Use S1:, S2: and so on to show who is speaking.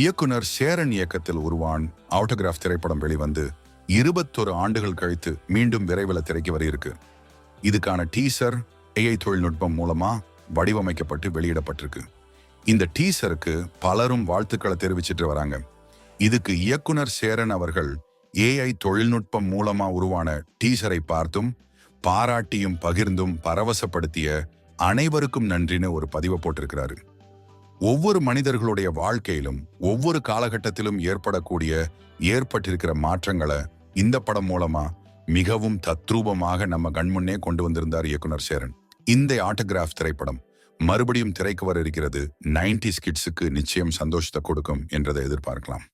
S1: இயக்குனர் சேரன் இயக்கத்தில் உருவான் ஆட்டோகிராஃப் திரைப்படம் வெளிவந்து 21 ஆண்டுகள் கழித்து மீண்டும் விரைவில் திரைக்கு வர இருக்கு. இதுக்கான டீசர் AI தொழில்நுட்பம் மூலமா வடிவமைக்கப்பட்டு வெளியிடப்பட்டிருக்கு. இந்த டீசருக்கு பலரும் வாழ்த்துக்களை தெரிவிச்சிட்டு வராங்க. இதுக்கு இயக்குனர் சேரன் அவர்கள் AI தொழில்நுட்பம் மூலமா உருவான டீசரை பார்த்தும் பாராட்டியும் பகிர்ந்தும் பரவசப்படுத்திய அனைவருக்கும் நன்றின்னு ஒரு பதிவை போட்டிருக்கிறாரு. ஒவ்வொரு மனிதர்களுடைய வாழ்க்கையிலும் ஒவ்வொரு காலகட்டத்திலும் ஏற்பட்டிருக்கிற மாற்றங்களை இந்த படம் மூலமா மிகவும் தத்ரூபமாக நம்ம கண்முன்னே கொண்டு வந்திருந்தார் இயக்குனர் சேரன். இந்த ஆட்டோகிராஃப் திரைப்படம் மறுபடியும் திரைக்கு வர இருக்கிறது. 90s கிட்ஸுக்கு நிச்சயம் சந்தோஷத்தை கொடுக்கும் என்றதை எதிர்பார்க்கலாம்.